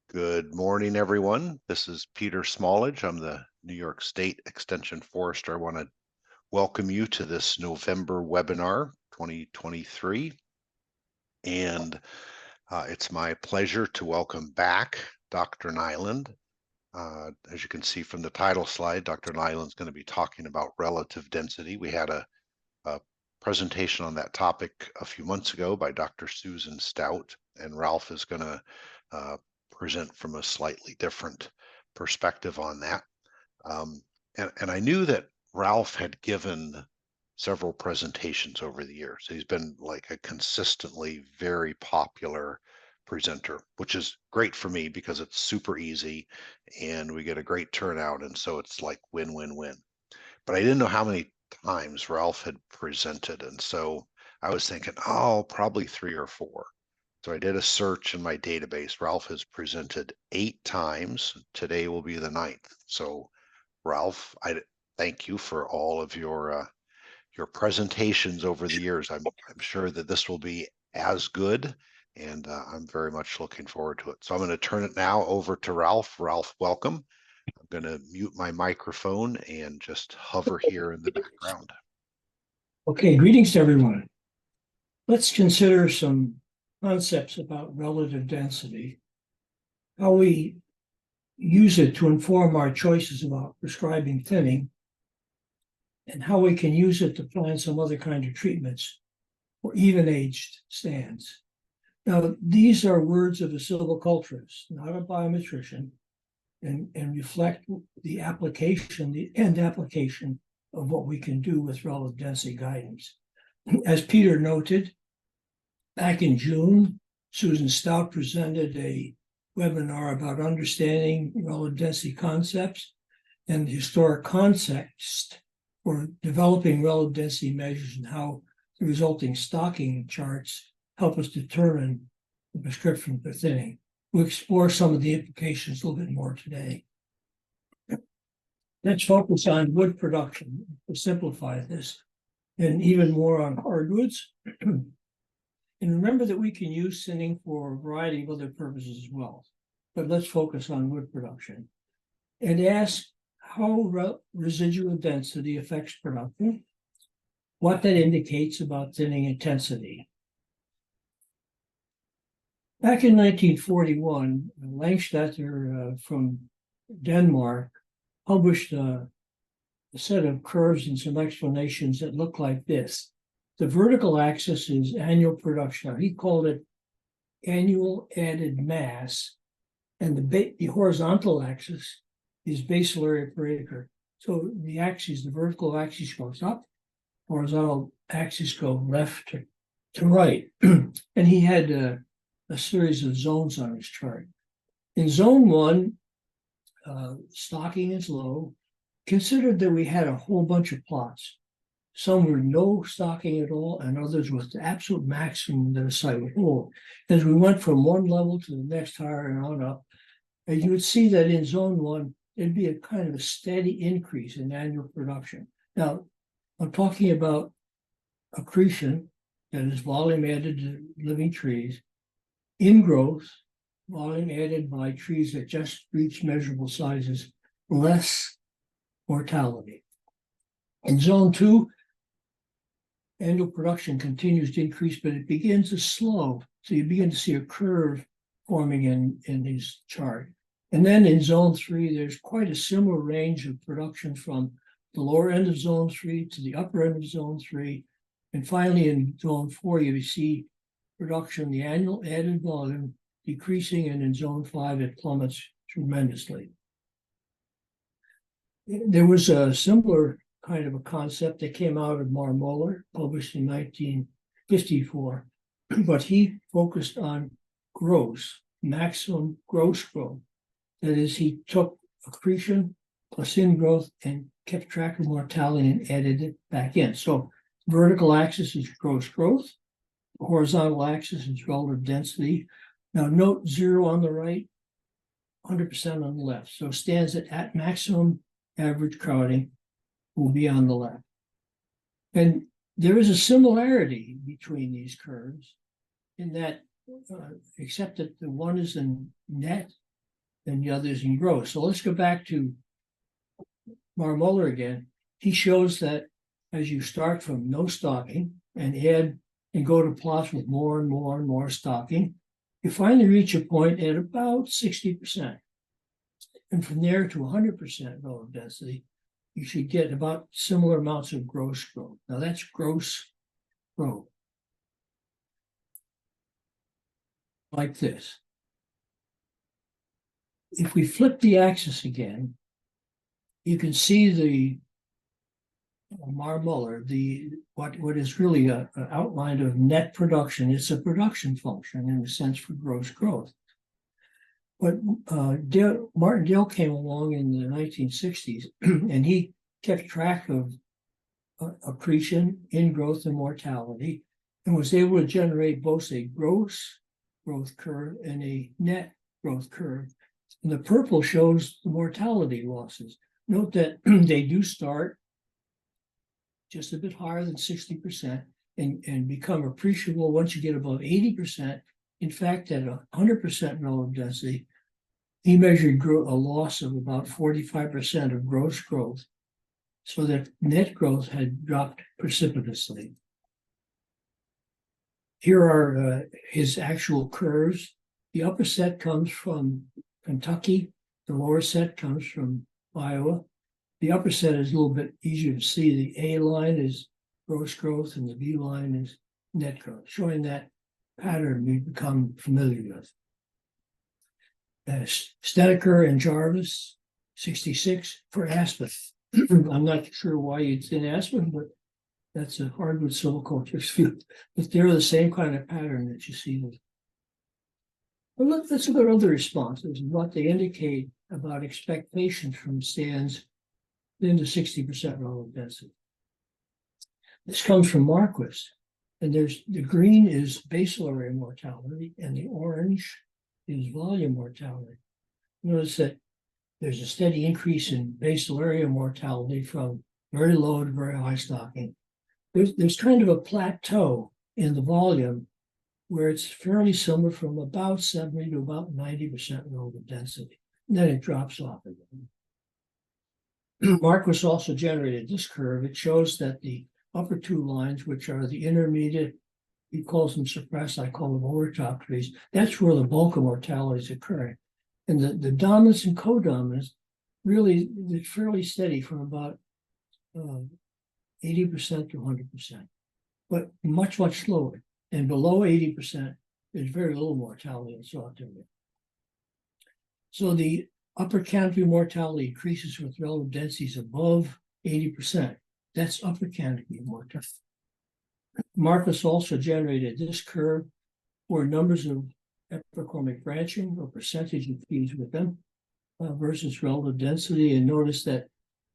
Good morning, everyone. This is Peter Smallage. I'm the New York State Extension Forester. I want to welcome you to this November webinar 2023. And it's my pleasure to welcome back Dr. Nyland. As you can see from the title slide, Dr. Nyland is going to be talking about relative density. We had a presentation on that topic a few months ago by Dr. Susan Stout, and Ralph is going to present from a slightly different perspective on that. And I knew that Ralph had given several presentations over the years. He's been like a consistently very popular presenter, which is great for me because it's super easy and we get a great turnout. And so it's like win, win, win. But I didn't know how many times Ralph had presented. And so I was thinking, oh, probably 3 or 4. So I did a search in my database. Ralph has presented 8 times. Today will be the 9th. So Ralph, I thank you for all of your presentations over the years. I'm sure that this will be as good, and I'm very much looking forward to it. So I'm going to turn it now over to Ralph. Ralph, welcome. I'm going to mute my microphone and just hover here in the background. Okay, greetings to everyone. Let's consider some concepts about relative density, how we use it to inform our choices about prescribing thinning, and how we can use it to plan some other kind of treatments for even-aged stands. Now, these are words of a silviculturist, not a biometrician, and reflect the application, the end application of what we can do with relative density guidance. As Peter noted, back in June, Susan Stout presented a webinar about understanding relative density concepts and the historic context for developing relative density measures and how the resulting stocking charts help us determine the prescription for thinning. We'll explore some of the implications a little bit more today. Let's focus on wood production to simplify this, and even more on hardwoods. And remember that we can use thinning for a variety of other purposes as well. But let's focus on wood production and ask how residual density affects production, what that indicates about thinning intensity. Back in 1941, Langstatter from Denmark published a set of curves and some explanations that look like this. The vertical axis is annual production. He called it annual added mass, and the horizontal axis is basal area per acre. So the axis, the vertical axis goes up, horizontal axis go left to right. And he had a series of zones on his chart. In zone 1, stocking is low. Considered that we had a whole bunch of plots. Some were no stocking at all, and others with the absolute maximum that a site would hold. As we went from one level to the next higher and on up, and you would see that in zone 1, there'd be a kind of a steady increase in annual production. Now, I'm talking about accretion, that is volume added to living trees, ingrowth, volume added by trees that just reach measurable sizes, less mortality. In zone 2, annual production continues to increase, but it begins to slow. So you begin to see a curve forming in his chart. And then in zone 3, there's quite a similar range of production from the lower end of zone 3 to the upper end of zone 3. And finally, in zone 4, you see production, the annual added volume decreasing, and in zone 5, it plummets tremendously. There was a similar kind of a concept that came out of Marmoller, published in 1954, but he focused on gross, maximum gross growth. That is, he took accretion plus ingrowth and kept track of mortality and added it back in. So vertical axis is gross growth, horizontal axis is relative density. Now note 0 on the right, 100% on the left. So stands at maximum average crowding will be on the left. And there is a similarity between these curves in that, except that the one is in net than the others in growth. So let's go back to Marmuller again. He shows that as you start from no stocking and add and go to plots with more and more and more stocking, you finally reach a point at about 60%. And from there to 100% relative density, you should get about similar amounts of gross growth. Now that's gross growth. Like this. If we flip the axis again, you can see the Marmuller, what is really an outline of net production. It's a production function in a sense for gross growth. But Martindale came along in the 1960s and he kept track of accretion, ingrowth, and mortality, and was able to generate both a gross growth curve and a net growth curve. And the purple shows the mortality losses. Note that they do start just a bit higher than 60% and become appreciable once you get above 80%. In fact, at 100% relative density, he measured a loss of about 45% of gross growth, so that net growth had dropped precipitously. Here are his actual curves. The upper set comes from Kentucky. The lower set comes from Iowa. The upper set is a little bit easier to see. The A line is gross growth and the B line is net growth, showing that pattern we've become familiar with. Stedeker and Jarvis, 66 for aspen. I'm not sure why you'd say aspen, but that's a hardwood silviculture field. But they're the same kind of pattern that you see. But let's look at other responses and what they indicate about expectations from stands into 60% relative density. This comes from Marquis, and the green is basal area mortality, and the orange is volume mortality. Notice that there's a steady increase in basal area mortality from very low to very high stocking. There's kind of a plateau in the volume where it's fairly similar from about 70 to about 90% relative density. And then it drops off again. Marquis also generated this curve. It shows that the upper two lines, which are the intermediate, he calls them suppressed, I call them overtop trees, that's where the bulk of mortality is occurring. And the dominance and codominance really is fairly steady from about 80% to 100%, but much, much slower. And below 80%, there's very little mortality in soil timber. So the upper canopy mortality increases with relative densities above 80%. That's upper canopy mortality. Marquis also generated this curve where numbers of epicormic branching or percentage of trees with them versus relative density. And notice that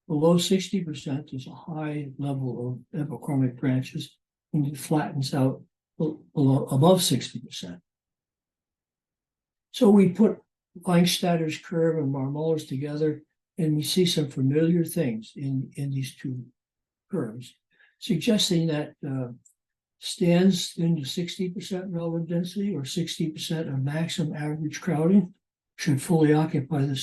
below 60% is a high level of epicormic branches, and it flattens out above 60%. So we put Langstadter's curve and Marmuller's together, and we see some familiar things in these two curves, suggesting that stands into 60% relative density or 60% of maximum average crowding should fully occupy the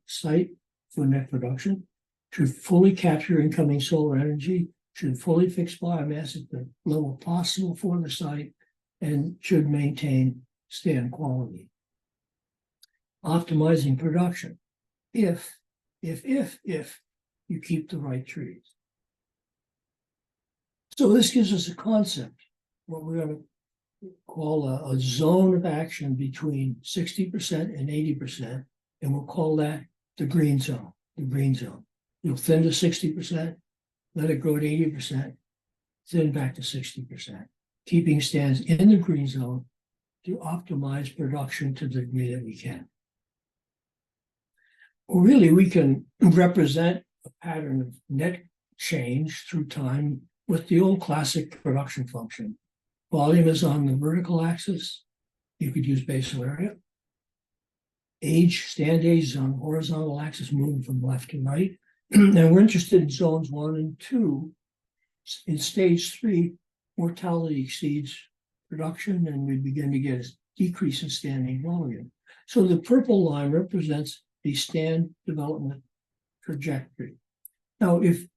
site for net production, should fully capture incoming solar energy, should fully fix biomass at the level possible for the site, and should maintain stand quality. Optimizing production if you keep the right trees. So this gives us a concept, what we're going to call a zone of action between 60% and 80%, and we'll call that the green zone, You'll thin to 60%, let it grow to 80%, thin back to 60%, keeping stands in the green zone to optimize production to the degree that we can. Well, really, we can represent a pattern of net change through time with the old classic production function. Volume is on the vertical axis. You could use basal area. Stand age is on the horizontal axis, moving from left to right. And we're interested in zones 1 and 2. In stage 3, mortality exceeds production, and we begin to get decrease in standing volume. So the purple line represents the stand development trajectory. Now, if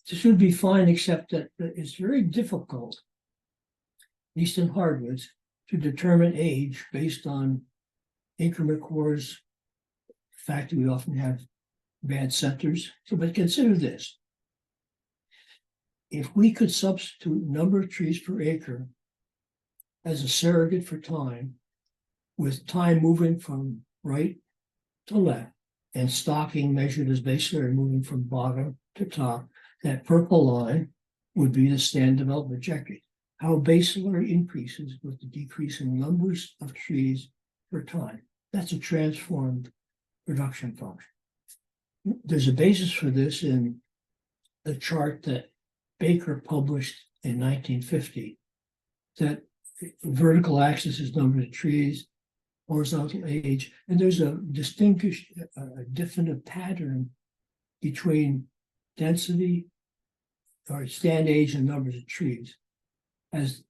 this would be fine, except that it's very difficult, at least in hardwoods, to determine age based on increment cores, the fact that we often have bad centers. So, but consider this. If we could substitute number of trees per acre as a surrogate for time, with time moving from right to left, and stocking measured as base layer moving from bottom to top, that purple line would be the stand development trajectory. How base layer increases with the decrease in numbers of trees per time. That's a transformed production function. There's a basis for this in the chart that Baker published in 1950, that vertical axis is number of trees, horizontal age, and there's a definitive pattern between density or stand age and numbers of trees. As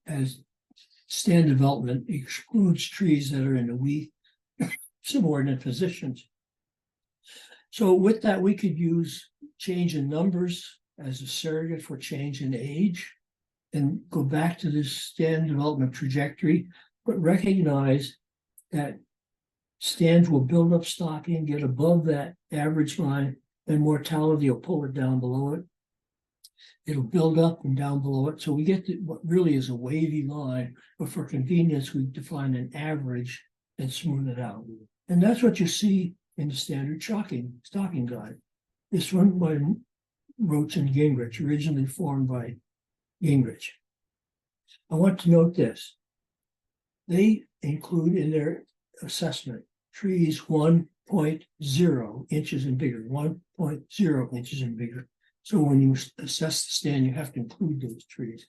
stand development excludes trees that are in the weak subordinate positions. So with that, we could use change in numbers as a surrogate for change in age and go back to this stand development trajectory, but recognize that stands will build up stocking, get above that average line, and mortality will pull it down below it. It'll build up and down below it. So we get to what really is a wavy line, but for convenience, we define an average and smooth it out. And that's what you see in the standard stocking guide. It's run by Roach and Gingrich, originally formed by Gingrich. I want to note this. They include in their assessment trees 1.0 inches and bigger, 1.0 inches and bigger. So when you assess the stand, you have to include those trees.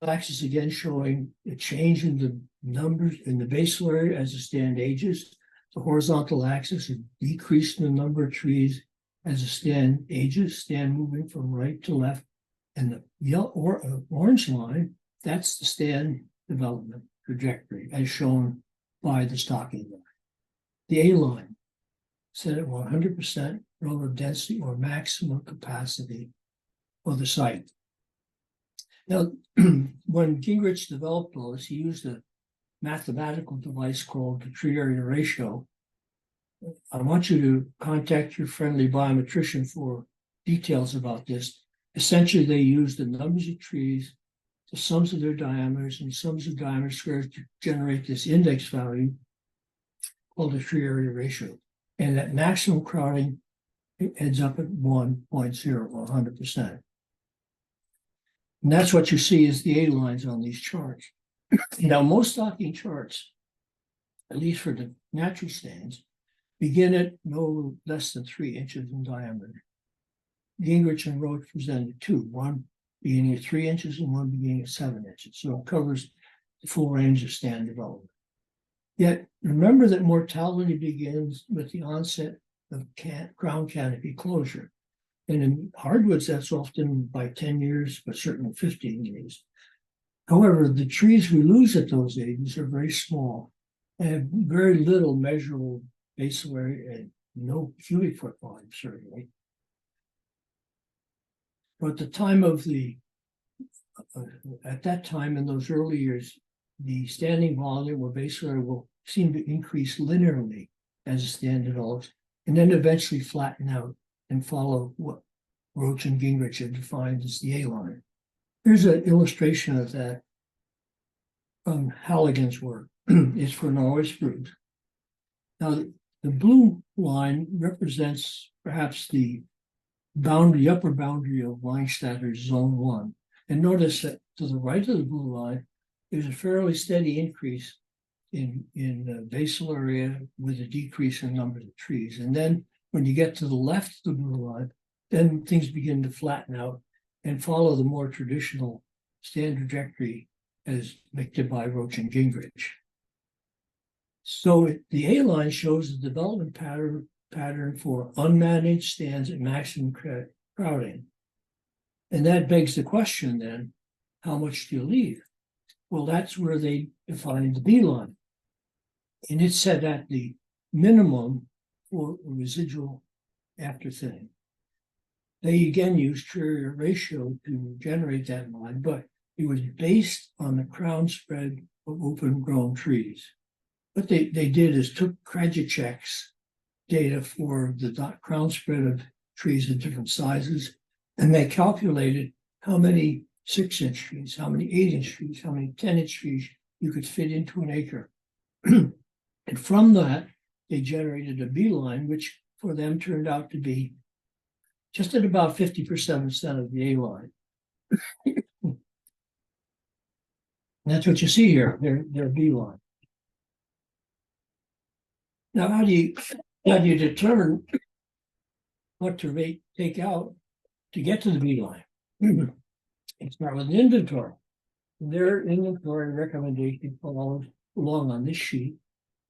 Axis again showing a change in the numbers in the basal area as the stand ages. The horizontal axis is decreased in the number of trees as the stand ages, stand moving from right to left. And the yellow or orange line, that's the stand development trajectory as shown by the stocking line. The A line set at 100% relative density or maximum capacity of the site. Now, when Gingrich developed those, he used a mathematical device called the tree area ratio. I want you to contact your friendly biometrician for details about this. Essentially, they used the numbers of trees, the sums of their diameters, and sums of diameter squares to generate this index value called the tree area ratio. And that maximum crowding ends up at 1.0 or 100%. And that's what you see as the A lines on these charts. Now, most stocking charts, at least for the natural stands, begin at no less than 3 inches in diameter. Gingrich and Roach presented two, one beginning at 3 inches and one beginning at 7 inches. So it covers the full range of stand development. Yet remember that mortality begins with the onset of ground canopy closure. And in hardwoods, that's often by 10 years, but certainly 15 years. However, the trees we lose at those ages are very small and have very little measurable basal area and no cubic foot volume, certainly. But at the time of at that time in those early years, the standing volume or basal area will seem to increase linearly as the stand develops, and then eventually flatten out and follow what Roach and Gingrich have defined as the A line. Here's an illustration of that from Halligan's work. It's for Norway spruce. Now, the blue line represents perhaps the boundary, upper boundary of Weinstadter's zone 1. And notice that to the right of the blue line, there's a fairly steady increase in the basal area with a decrease in number of trees. And then when you get to the left of the blue line, then things begin to flatten out and follow the more traditional stand trajectory as depicted by Roach and Gingrich. So the A line shows the development pattern for unmanaged stands at maximum crowding. And that begs the question then, how much do you leave? Well, that's where they defined the B line. And it set at the minimum for a residual after thinning. They again used Trier ratio to generate that line, but it was based on the crown spread of open grown trees. What they did is took Krajicek's data for the crown spread of trees of different sizes, and they calculated how many 6-inch trees, how many 8-inch trees, how many 10-inch trees you could fit into an acre. And from that, they generated a B line, which for them turned out to be just at about 50% of the A line. That's what you see here, their B line. Now, how do you determine what to take out to get to the B line? You start with an inventory. Their inventory recommendation follows along on this sheet.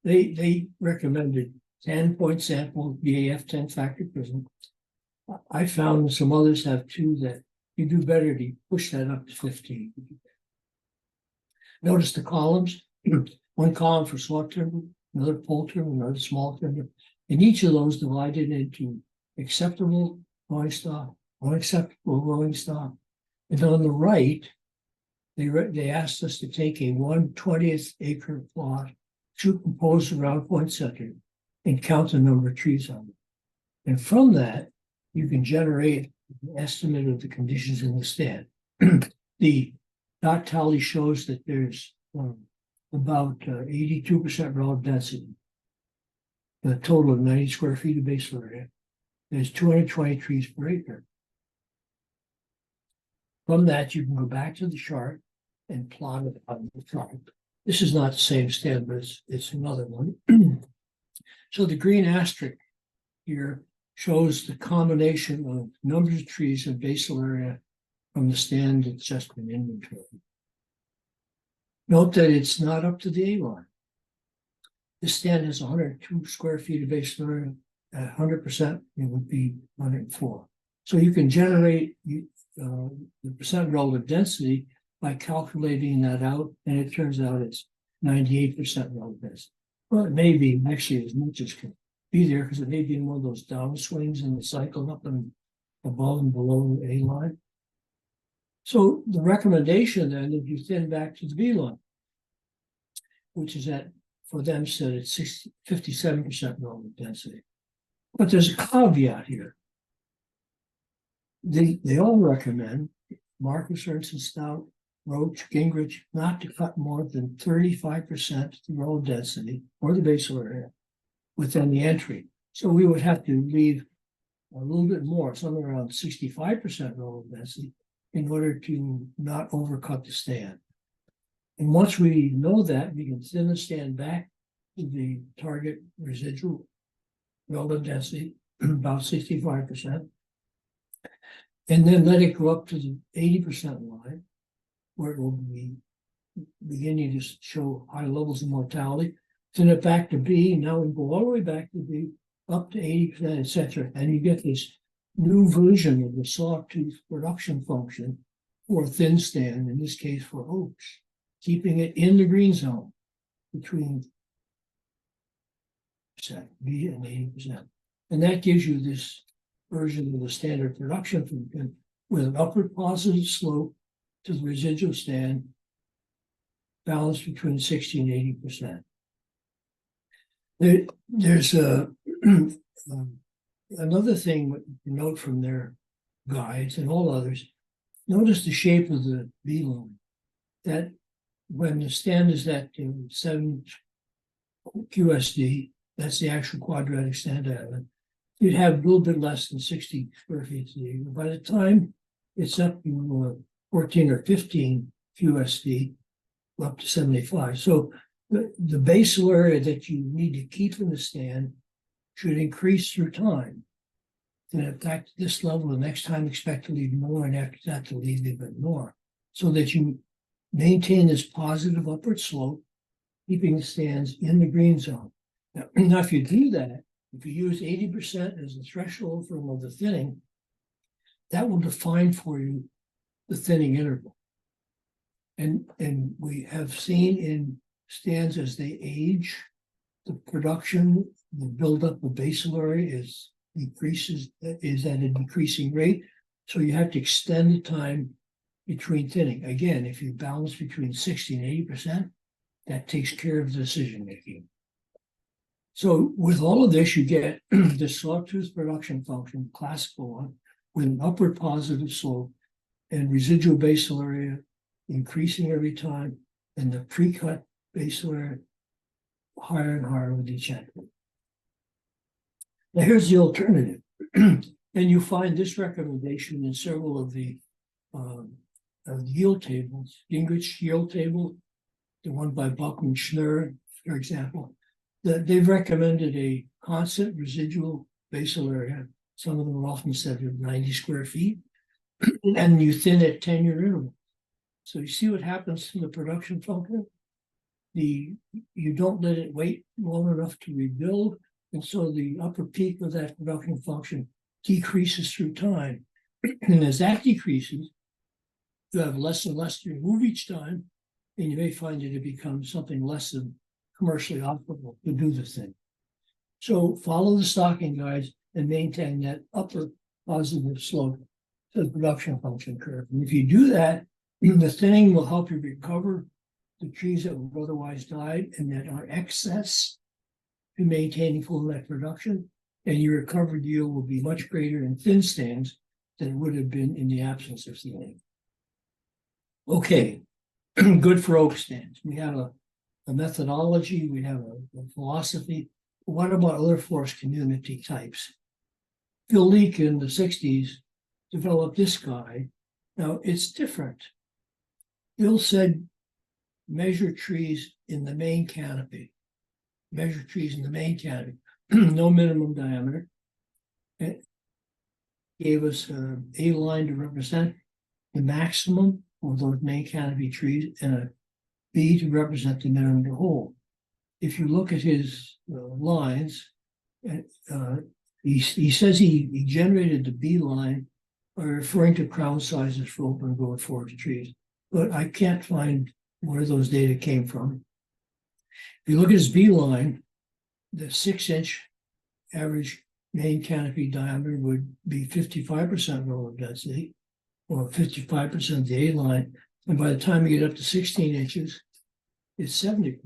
They recommended 10-point sample BAF 10-factor prism. I found some others have two that you do better to push that up to 15. Notice the columns, one column for saw timber, another pole timber, another small timber, and each of those divided into acceptable rolling stock, unacceptable rolling stock. And on the right, they asked us to take a 1/20th acre plot, superimpose around point center, and count the number of trees on it. And from that, you can generate an estimate of the conditions in the stand. The dot tally shows that there's about 82% relative density. A total of 90 square feet of base area. There's 220 trees per acre. From that, you can go back to the chart and plot it on the chart. This is not the same stand, but it's another one. So the green asterisk here shows the combination of numbers of trees and basal area from the stand that's just been inventoried. Note that it's not up to the A line. This stand has 102 square feet of basal area. At 100%, it would be 104. So you can generate the percent relative density by calculating that out, and it turns out it's 98% relative density. Well, it may be actually as much as can be there because it may be in one of those downswings in the cycle up and above and below the A line. So the recommendation then is you thin back to the B line, which is at, for them, said it's 57% relative density. But there's a caveat here. They all recommend, Marcus, Ernst and Stout, Roach, Gingrich, not to cut more than 35% the relative density or the basal area within the entry. So we would have to leave a little bit more, somewhere around 65% relative density, in order to not overcut the stand. And once we know that, we can thin the stand back to the target residual relative density, about 65%, and then let it go up to the 80% line, where it will be beginning to show high levels of mortality. Thin it back to B, now we go all the way back to B, up to 80%, etc. And you get this new version of the sawtooth production function for thin stand, in this case for oaks, keeping it in the green zone between B and 80%. And that gives you this version of the standard production function with an upward positive slope to the residual stand balanced between 60 and 80%. There's another thing to note from their guides and all others. Notice the shape of the B line. That when the stand is at 7 QSD, that's the actual quadratic stand island, you'd have a little bit less than 60 square feet to the acre. By the time it's up to 14 or 15 QSD, up to 75. So the basal area that you need to keep in the stand should increase through time. And in fact, this level, the next time expect to leave more, and after that to leave a bit more, so that you maintain this positive upward slope, keeping the stands in the green zone. Now if you do that, if you use 80% as the threshold for the thinning, that will define for you the thinning interval. And we have seen in stands as they age, the production, the buildup of basal area is at a decreasing rate. So you have to extend the time between thinning. Again, if you balance between 60 and 80%, that takes care of the decision making. So with all of this, you get the sawtooth production function, classical one, with an upward positive slope and residual basal area increasing every time, and the pre-cut basal area higher and higher with each end. Now here's the alternative. And you find this recommendation in several of the yield tables. Gingrich yield table, the one by Buckman Schnur, for example, they've recommended a constant residual basal area. Some of them often said 90 square feet, and you thin at 10-year intervals. So you see what happens to the production function? You don't let it wait long enough to rebuild, and so the upper peak of that production function decreases through time. And as that decreases, you have less and less to remove each time, and you may find that it becomes something less than commercially operable to do the thing. So follow the stocking guides and maintain that upper positive slope to the production function curve. And if you do that, the thinning will help you recover the trees that would otherwise die and that are excess to maintaining full net production, and your recovered yield will be much greater in thin stands than it would have been in the absence of thinning. Okay, good for oak stands. We have a methodology, we have a philosophy. What about other forest community types? Phil Leake in the 60s developed this guide. Now it's different. Phil said, measure trees in the main canopy. Measure trees in the main canopy, no minimum diameter. It gave us a line to represent the maximum of those main canopy trees and a B to represent the minimum to hold. If you look at his lines, he says he generated the B line by referring to crown sizes for open growth forest trees, but I can't find where those data came from. If you look at his B line, the 6-inch average main canopy diameter would be 55% relative density, or 55% of the A line. And by the time you get up to 16 inches, it's 70%.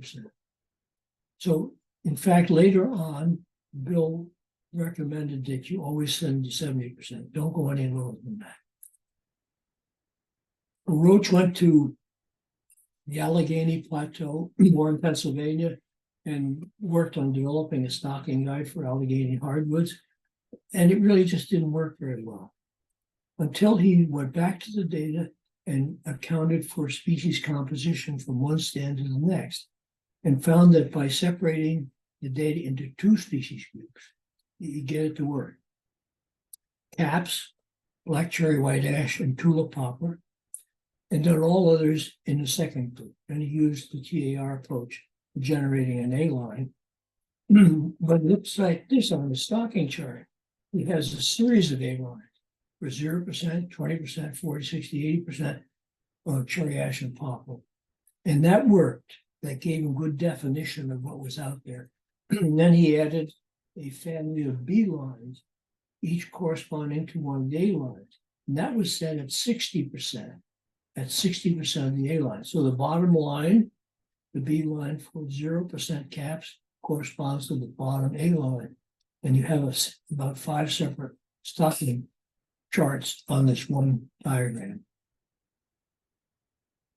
So in fact, later on, Bill recommended that you always send to 70%. Don't go any lower than that. Roach went to the Allegheny Plateau, more in Pennsylvania, and worked on developing a stocking guide for Allegheny hardwoods. And it really just didn't work very well until he went back to the data and accounted for species composition from one stand to the next, and found that by separating the data into two species groups, you get it to work. Caps, black cherry white ash, and tulip poplar, and then all others in the second group. And he used the TAR approach for generating an A line. But it looks like this on the stocking chart. He has a series of A lines for 0%, 20%, 40, 60, 80% of cherry ash and poplar. And that worked. That gave him good definition of what was out there. And then he added a family of B lines, each corresponding to one of the A lines. And that was set at 60%, at 60% of the A line. So the bottom line, the B line for 0% caps, corresponds to the bottom A line. And you have about 5 separate stocking charts on this one diagram.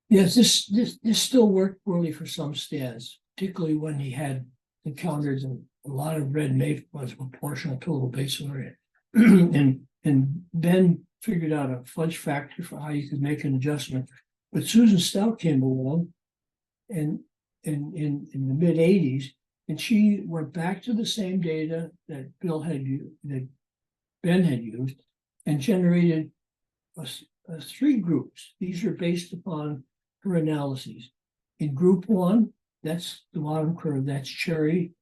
Yes, this still worked poorly for some stands, particularly when he had encountered a lot of red maple as proportional total basal area. and Ben figured out a fudge factor for how you could make an adjustment. But Susan Stout came along and in the mid 80s, and she went back to the same data that that Ben had used, and generated 3 groups. These are based upon her analyses. In group 1, that's the bottom curve, that's cherry,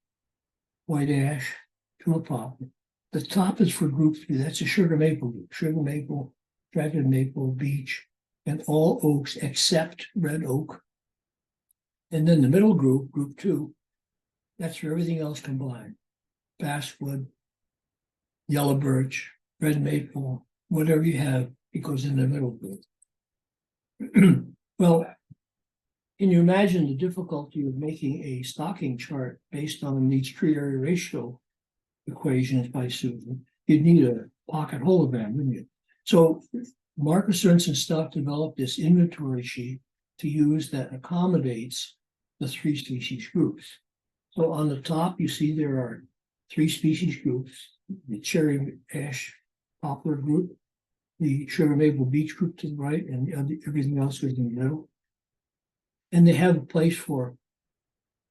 white ash, tulip poplar. The top is for group 3, that's a sugar maple group, sugar maple, dragon maple, beech, and all oaks except red oak. And then the middle group, group 2, that's for everything else combined. Basswood, yellow birch, red maple, whatever you have, it goes in the middle group. Well, can you imagine the difficulty of making a stocking chart based on these tree area ratio equations by Susan? You'd need a pocket hologram, wouldn't you? So Marcus Ernst and Stuck developed this inventory sheet to use that accommodates the 3 species groups. So on the top, you see there are 3 species groups: the cherry ash poplar group, the sugar maple beech group to the right, and everything else is in the middle. And they have a place for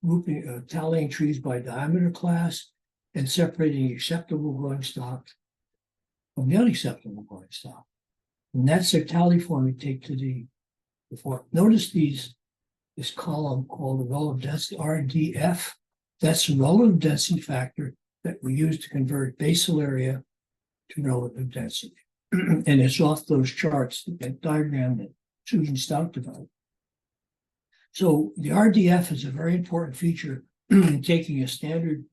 grouping, tallying trees by diameter class and separating acceptable growing stock from the unacceptable growing stock. And that's their tally form we take to the form. Notice this column called the relative density, RDF. That's the relative density factor that we use to convert basal area to relative density. And it's off those charts, that diagram that Susan Stout developed. So the RDF is a very important feature in taking a standard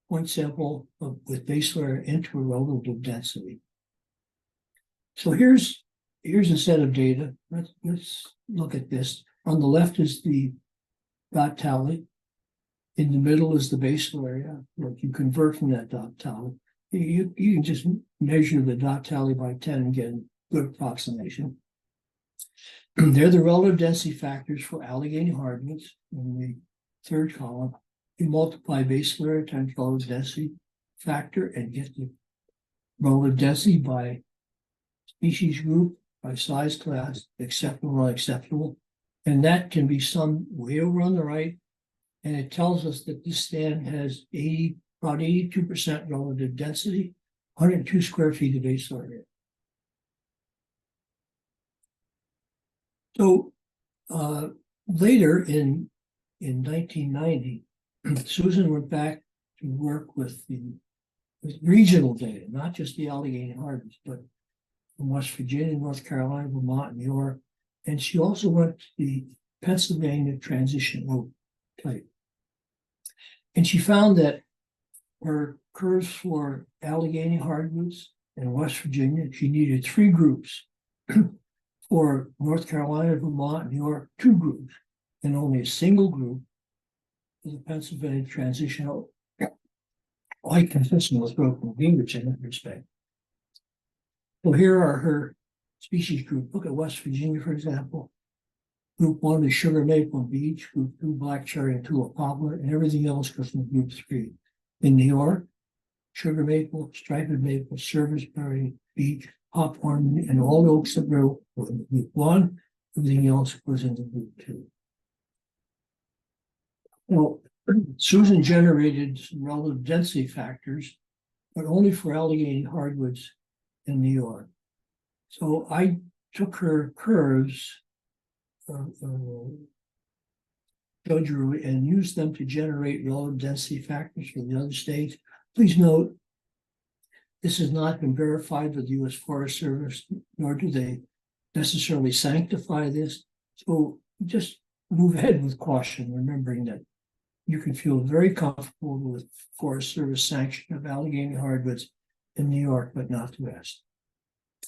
point sample with basal area into a relative density. So here's a set of data. Let's look at this. On the left is the dot tally. In the middle is the basal area. Look, you convert from that dot tally. You can just measure the dot tally by 10 and get a good approximation. They're the relative density factors for Allegheny hardwoods in the third column. You multiply basal area times relative density factor and get the relative density by species group, by size class, acceptable or unacceptable. And that can be summed way over on the right. And it tells us that this stand has about 82% relative density, 102 square feet of basal area. So later in 1990, Susan went back to work with regional data, not just the Allegheny hardwoods, but from West Virginia, North Carolina, Vermont, New York. And she also went to the Pennsylvania transition oak plate. And she found that her curves for Allegheny hardwoods in West Virginia, she needed 3 groups. For North Carolina, Vermont, New York, 2 groups, and only a single group for the Pennsylvania transition oak. Quite consistent with broken Gingrich in that respect. So here are her species group. Look at West Virginia, for example. Group 1 is sugar maple and beech, group 2 black cherry and tulip poplar, and everything else goes from group 3. In New York, sugar maple, striped maple, serviceberry, beech, hawthorn, and all the oaks that grow in group 1, everything else goes into group 2. Well, Susan generated some relative density factors, but only for Allegheny hardwoods in New York. So I took her curves, drew and used them to generate relative density factors for the other states. Please note, this has not been verified with the U.S. Forest Service, nor do they necessarily sanctify this. So just move ahead with caution, remembering that you can feel very comfortable with Forest Service sanction of Allegheny hardwoods in New York, but not the West.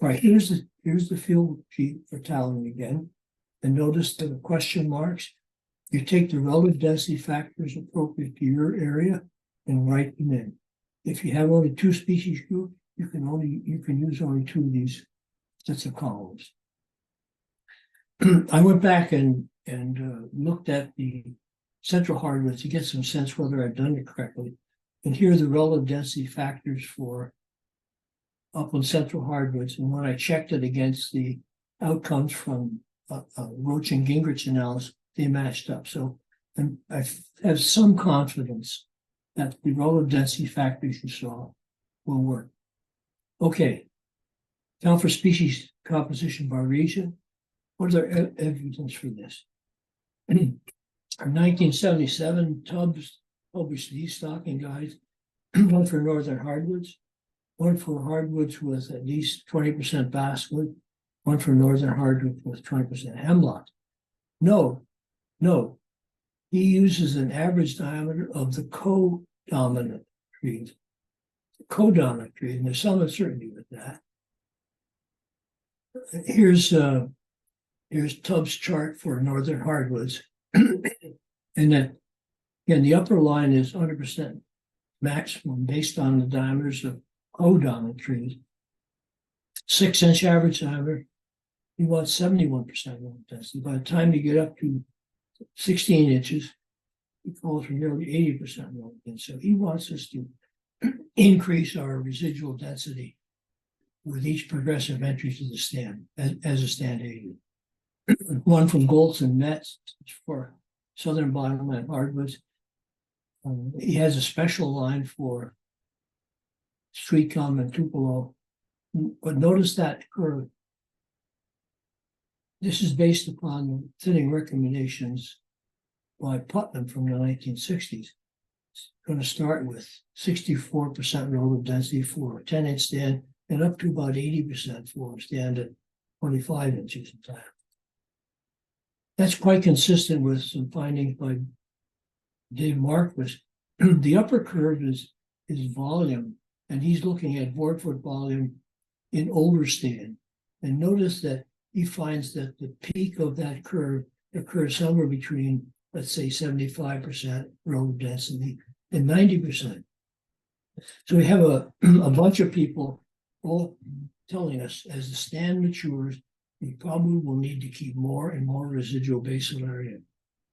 All right, here's the field sheet for tallying again. And notice the question marks. You take the relative density factors appropriate to your area and write them in. If you have only 2 species groups, you can use only 2 of these sets of columns. I went back and looked at the central hardwoods to get some sense whether I've done it correctly. And here are the relative density factors for upland central hardwoods. And when I checked it against the outcomes from Roach and Gingrich analysis, they matched up. So I have some confidence that the relative density factors you saw will work. Okay, now for species composition by region. What are the evidence for this? In 1977, Tubbs published these stocking guides, one for northern hardwoods, one for hardwoods with at least 20% basswood, one for northern hardwood with 20% hemlock. No, he uses an average diameter of the co-dominant trees. Co-dominant trees, and there's some uncertainty with that. Here's Tubbs' chart for northern hardwoods. And then, again, the upper line is 100% maximum based on the diameters of co-dominant trees. 6-inch average diameter, he wants 71% load density. By the time you get up to 16 inches, he calls for nearly 80% load density. So he wants us to increase our residual density with each progressive entry to the stand as a stand aid. One from Goltz and Metz for southern bottomland hardwoods. He has a special line for street gum and Tupelo. But notice that curve. This is based upon the thinning recommendations by Putnam from the 1960s. It's going to start with 64% relative density for a 10-inch stand and up to about 80% for a stand at 25 inches in time. That's quite consistent with some findings by Dave Marquis. The upper curve is volume, and he's looking at board foot volume in older stand. And notice that he finds that the peak of that curve occurs somewhere between, let's say, 75% relative density and 90%. So we have a bunch of people all telling us as the stand matures, we probably will need to keep more and more residual basal area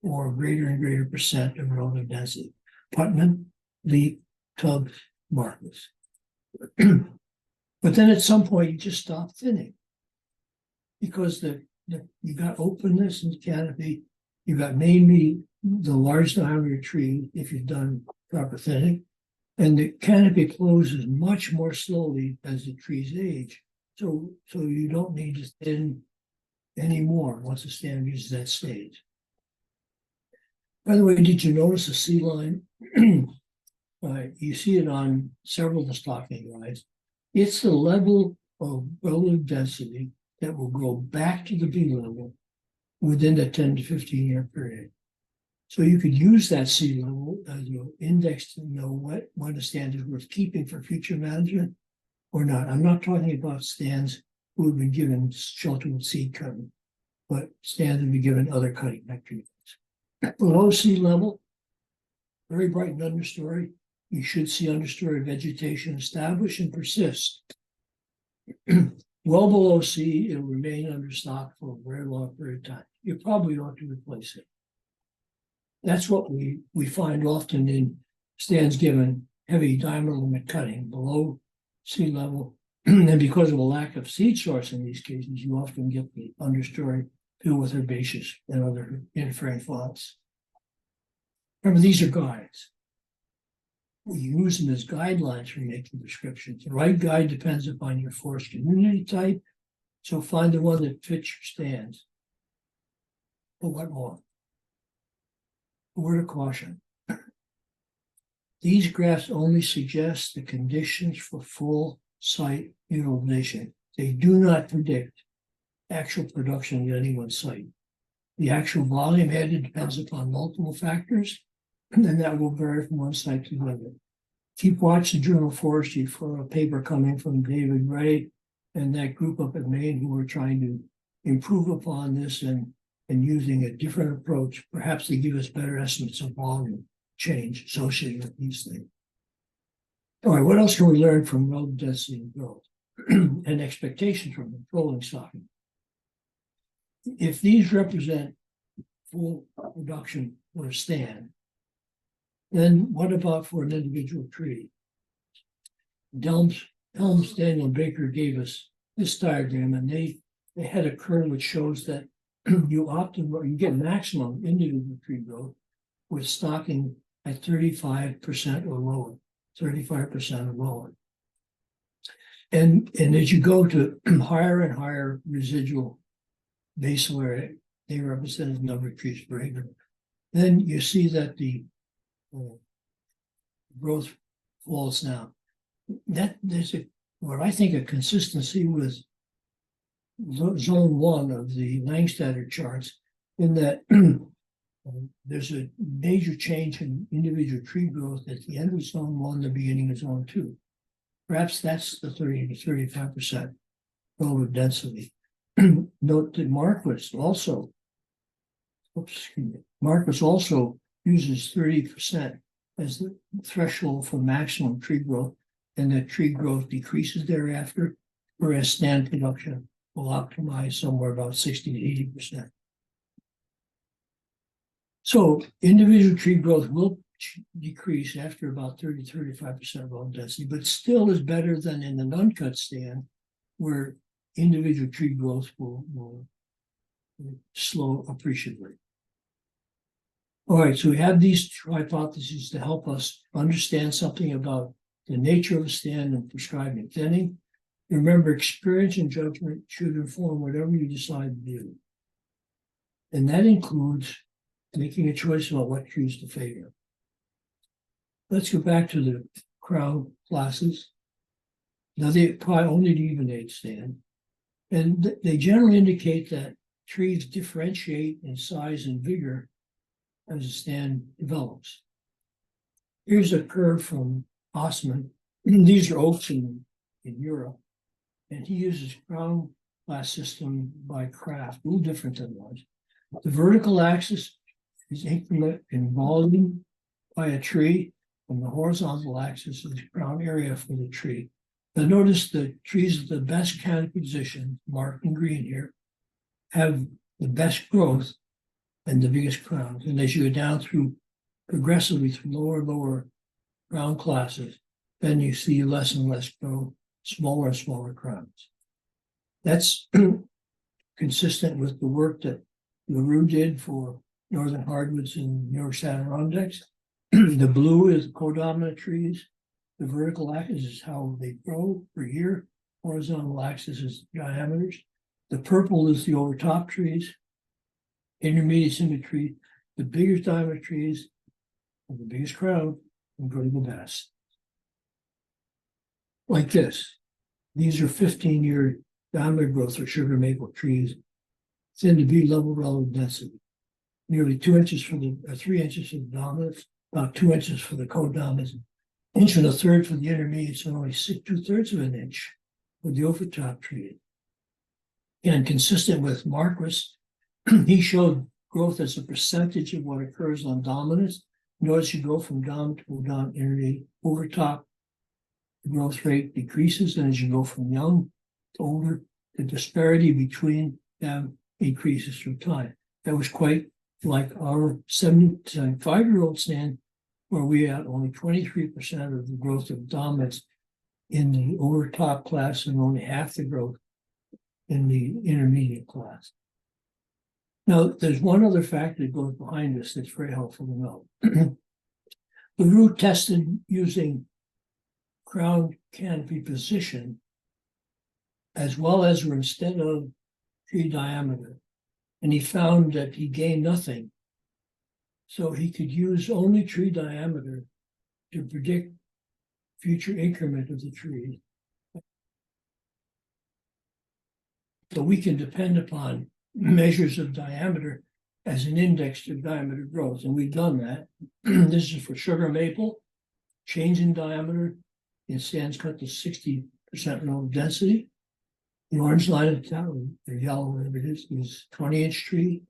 or greater and greater percent of relative density. Putnam, Lee, Tubbs, Marquis. But then at some point you just stop thinning because you got openness in the canopy, you got mainly the large diameter tree if you've done proper thinning, and the canopy closes much more slowly as the trees age. So you don't need to thin anymore once the stand reaches that stage. By the way, did you notice the C line? You see it on several of the stocking lines. It's the level of relative density that will go back to the B level within the 10 to 15 year period. So you could use that C level as an index to know when a stand is worth keeping for future management or not. I'm not talking about stands who have been given shelter with seed cutting, but stands that have been given other cutting techniques. Below sea level, very bright understory. You should see understory vegetation establish and persist. Well below sea, it'll remain under stock for a very long period of time. You probably ought to replace it. That's what we find often in stands given heavy diameter limit cutting below sea level. And because of a lack of seed source in these cases, you often get the understory filled with herbaceous and other interfering plots. Remember, these are guides. We use them as guidelines for making prescriptions. The right guide depends upon your forest community type, so find the one that fits your stands. But what more? A word of caution. These graphs only suggest the conditions for full site utilization. They do not predict actual production at any one site. The actual volume added depends upon multiple factors, and that will vary from one site to another. Keep watching the Journal of Forestry for a paper coming from David Ray and that group up at Maine who are trying to improve upon this and using a different approach. Perhaps they give us better estimates of volume change associated with these things. All right, what else can we learn from relative density and growth and expectations from controlling stocking? If these represent full production for a stand, then what about for an individual tree? Helms, Daniel, and Baker gave us this diagram, and they had a curve which shows that you get maximum individual tree growth with stocking at 35% or lower, 35% or lower. And as you go to higher and higher residual basal area, they represent the number of trees per acre. Then you see that the growth falls down. There's what I think a consistency with zone 1 of the Langstatter charts, in that there's a major change in individual tree growth at the end of zone 1, the beginning of zone 2. Perhaps that's the 30 to 35% relative density. Note that Marquis also uses 30% as the threshold for maximum tree growth, and that tree growth decreases thereafter, whereas stand production will optimize somewhere about 60 to 80%. So individual tree growth will decrease after about 30 to 35% relative density, but still is better than in the non-cut stand, where individual tree growth will slow appreciably. All right, so we have these two hypotheses to help us understand something about the nature of a stand and prescribing thinning. Remember, experience and judgment should inform whatever you decide to do. And that includes making a choice about what trees to favor. Let's go back to the crown classes. Now, they apply only to even-age stand, and they generally indicate that trees differentiate in size and vigor as the stand develops. Here's a curve from Osman. These are oaks in Europe, and he uses crown class system by Kraft, a little different than ours. The vertical axis is increment in volume by a tree, and the horizontal axis is crown area for the tree. Now notice the trees with the best canopy position, marked in green here, have the best growth and the biggest crowns. And as you go down through progressively through lower and lower crown classes, then you see less and less grow, smaller and smaller crowns. That's consistent with the work that LaRue did for northern hardwoods in New York Adirondacks. The blue is codominant trees. The vertical axis is how they grow per year. Horizontal axis is diameters. The purple is the overtop trees. Intermediate symmetry, the biggest diameter trees and the biggest crown and grow the best. Like this. These are 15-year diameter growth for sugar maple trees. Thin to B level relative density. Nearly 2 inches for the 3 inches for the dominants, about 2 inches for the codominants, inch and a third for the intermediates, and only 2/3 of an inch for the overtop tree. And consistent with Marquis, he showed growth as a percentage of what occurs on dominance. Notice you go from dominant to dominant intermediate overtop, the growth rate decreases, and as you go from young to older, the disparity between them increases through time. That was quite like our 75-year-old stand, where we had only 23% of the growth of dominance in the overtop class and only half the growth in the intermediate class. Now, there's one other factor that goes behind this that's very helpful to know. LaRue tested using crown canopy position as well as or instead of tree diameter. And he found that he gained nothing. So he could use only tree diameter to predict future increment of the tree. So we can depend upon measures of diameter as an index to diameter growth, and we've done that. This is for sugar maple, change in diameter in stands cut to 60% relative density. The orange line at the top, or yellow, whatever it is 20-inch tree.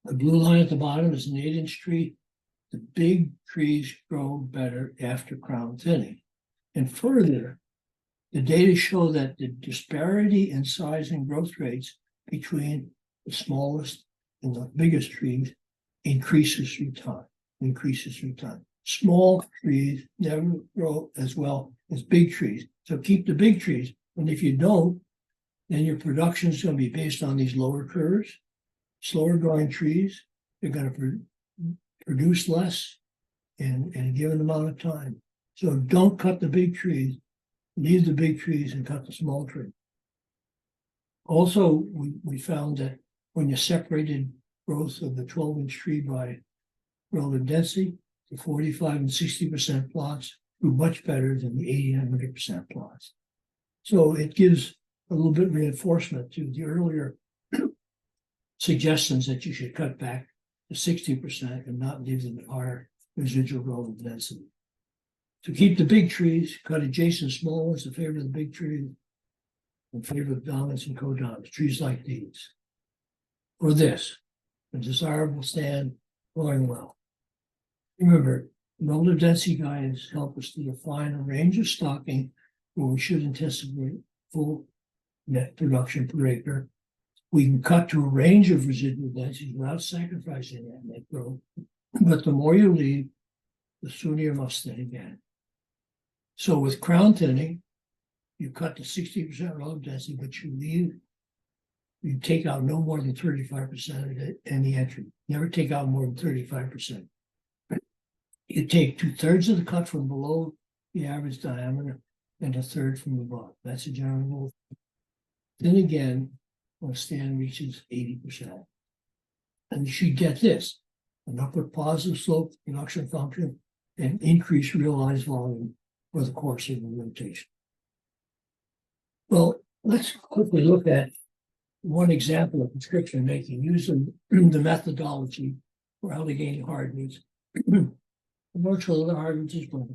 The blue line at the bottom is an 8-inch tree. The big trees grow better after crown thinning. And further, the data show that the disparity in size and growth rates between the smallest and the biggest trees increases through time. Small trees never grow as well as big trees. So keep the big trees. And if you don't, then your production is going to be based on these lower curves. Slower growing trees, they're going to produce less in a given amount of time. So don't cut the big trees. Leave the big trees and cut the small trees. Also, we found that when you separated growth of the 12-inch tree by relative density, the 45 and 60% plots do much better than the 80 and 100% plots. So it gives a little bit of reinforcement to the earlier suggestions that you should cut back to 60% and not leave them at higher residual relative density. To keep the big trees, cut adjacent small ones in favor of the big trees, in favor of dominants and codominants, trees like these. For this, a desirable stand growing well. Remember, relative density guides help us to define a range of stocking where we should anticipate full net production per acre. We can cut to a range of residual densities without sacrificing that net growth. But the more you leave, the sooner you must thin again. So with crown thinning, you cut to 60% relative density, but you take out no more than 35% of it in the entry. Never take out more than 35%. You take 2/3 of the cut from below the average diameter and 1/3 from above. That's a general rule. Then again, when a stand reaches 80%. And you should get this, an upward positive slope production function and increased realized volume for the course of the rotation. Well, let's quickly look at one example of prescription making using the methodology for Allegheny hardwoods. Virtual other hardwoods as well.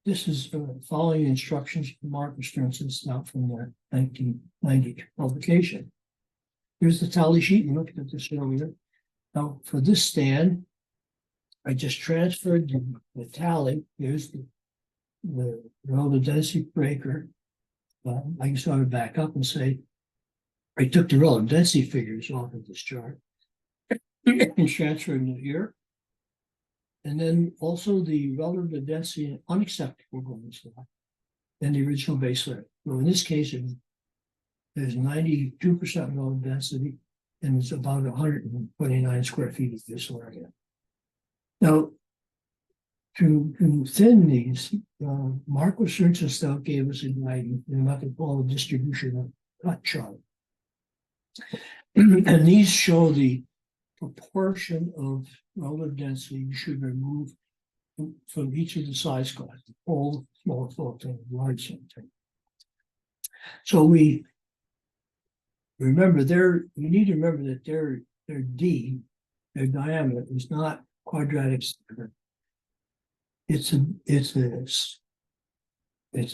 This is following instructions from Marcus, for instance, now from the 1990 publication. Here's the tally sheet. We looked at this earlier. Now, for this stand, I just transferred the tally. Here's the relative density per acre. I can sort of back up and say, I took the relative density figures off of this chart and transferred them here. And then also the relative density and unacceptable going stock and the original base layer. So in this case, there's 92% relative density and it's about 129 square feet of this area. Now, to thin these, Marcus Stone gave us a guide in what they call the distribution of cut chart. And these show the proportion of relative density you should remove from each of the size classes, the whole, small floating, large something. So we remember we need to remember that their D, their diameter, is not quadratic standard. It's a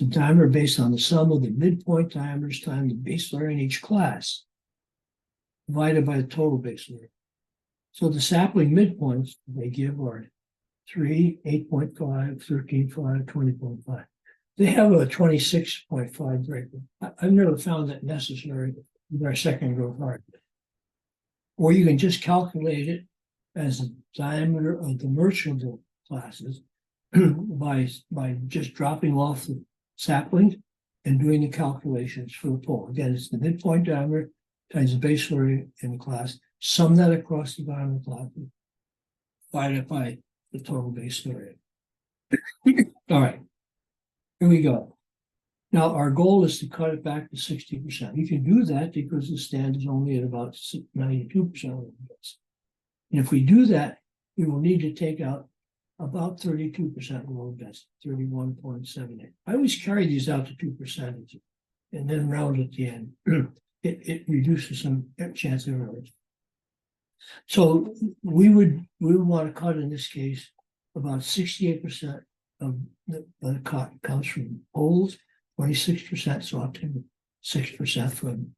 diameter based on the sum of the midpoint diameters times the base layer in each class, divided by the total base layer. So the sapling midpoints they give are 3, 8.5, 13.5, 20.5. They have a 26.5 breaker. I've never found that necessary with our second growth hardwood. Or you can just calculate it as the diameter of the merchantable classes by just dropping off the saplings and doing the calculations for the pole. Again, it's the midpoint diameter times the base layer in the class. Sum that across the diameter class, divide it by the total base area. All right, here we go. Now our goal is to cut it back to 60%. You can do that because the stand is only at about 92% of this. And if we do that, we will need to take out about 32% relative density, 31.78. I always carry these out to 2% and then round at the end. It reduces some chance of errors. So we would want to cut in this case about 68% of the cut comes from poles, 26% sawtooth, 6% from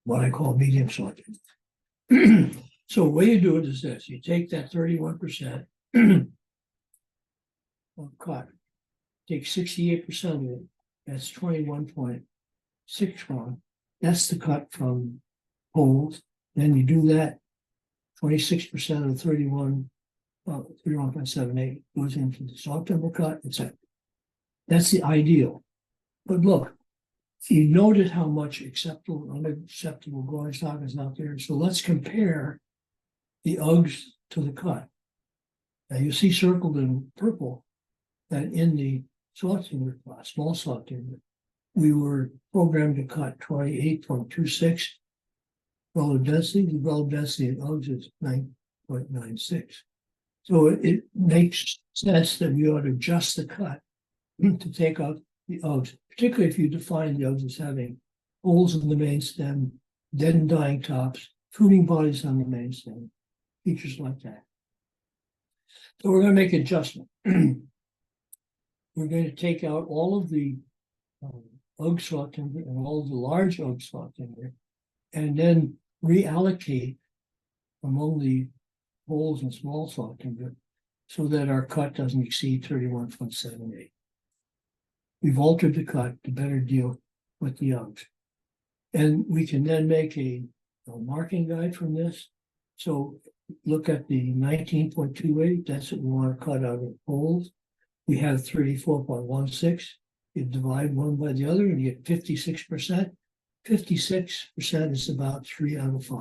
what I call medium sawtooth. So the way you do it is this: you take that 31% of cut, take 68% of it, that's 21.61. That's the cut from poles. Then you do that, 26% of 31.78 goes into the saw timber cut, etc. That's the ideal. But look, you noted how much acceptable and unacceptable growing stock is out there. So let's compare the UGs to the cut. Now you see circled in purple that in the saw timber class, small saw timber, we were programmed to cut 28.26 relative density. The relative density in UGs is 9.96. So it makes sense that we ought to adjust the cut to take out the UGs, particularly if you define the UGs as having holes in the main stem, dead and dying tops, fruiting bodies on the main stem, features like that. So we're going to make an adjustment. We're going to take out all of the oak saw timber and all of the large oak saw timber, and then reallocate among the holes and small saw timber so that our cut doesn't exceed 31.78. We've altered the cut to better deal with the oaks. And we can then make a marking guide from this. So look at the 19.28, that's what we want to cut out of holes. We have 34.16. You divide one by the other and you get 56%. 56% is about 3 out of 5.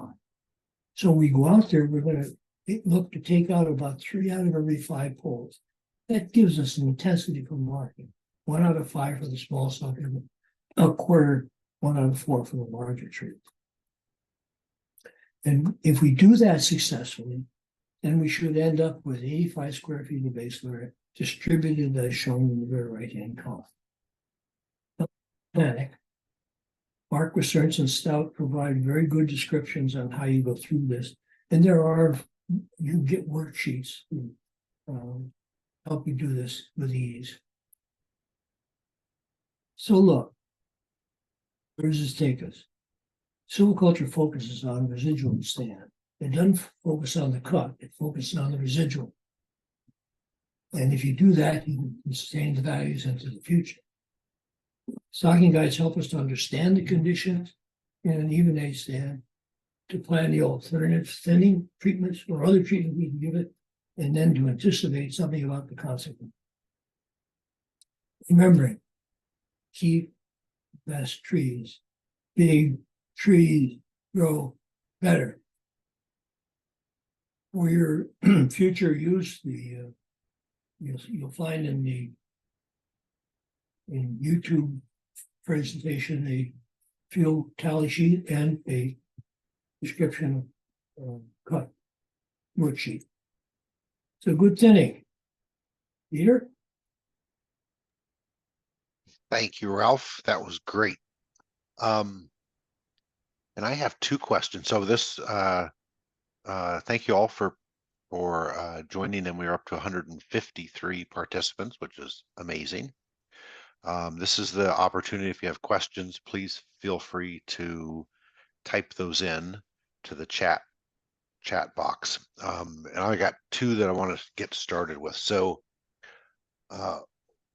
So we go out there, we're going to look to take out about 3 out of every 5 poles. That gives us an intensity for marking. 1 out of 5 for the small saw timber, a quarter, 1 out of 4 for the larger tree. And if we do that successfully, then we should end up with 85 square feet of base layer distributed as shown in the very right-hand column. Panic. Mark Research and Stout provide very good descriptions on how you go through this. And you get worksheets to help you do this with ease. So look, where does this take us? Silviculture focuses on residual stand. It doesn't focus on the cut, it focuses on the residual. And if you do that, you can sustain the values into the future. Stocking guides help us to understand the conditions in an even age stand, to plan the alternative thinning treatments or other treatment we can give it, and then to anticipate something about the consequence. Remembering, keep best trees. Big trees grow better. For your future use, you'll find in YouTube presentation a field tally sheet and a description of cut worksheet. So good thinning. Peter? Thank you, Ralph. That was great. And I have 2 questions. So this, thank you all for joining, and we're up to 153 participants, which is amazing. This is the opportunity. If you have questions, please feel free to type those in to the chat box. And I got 2 that I want to get started with. So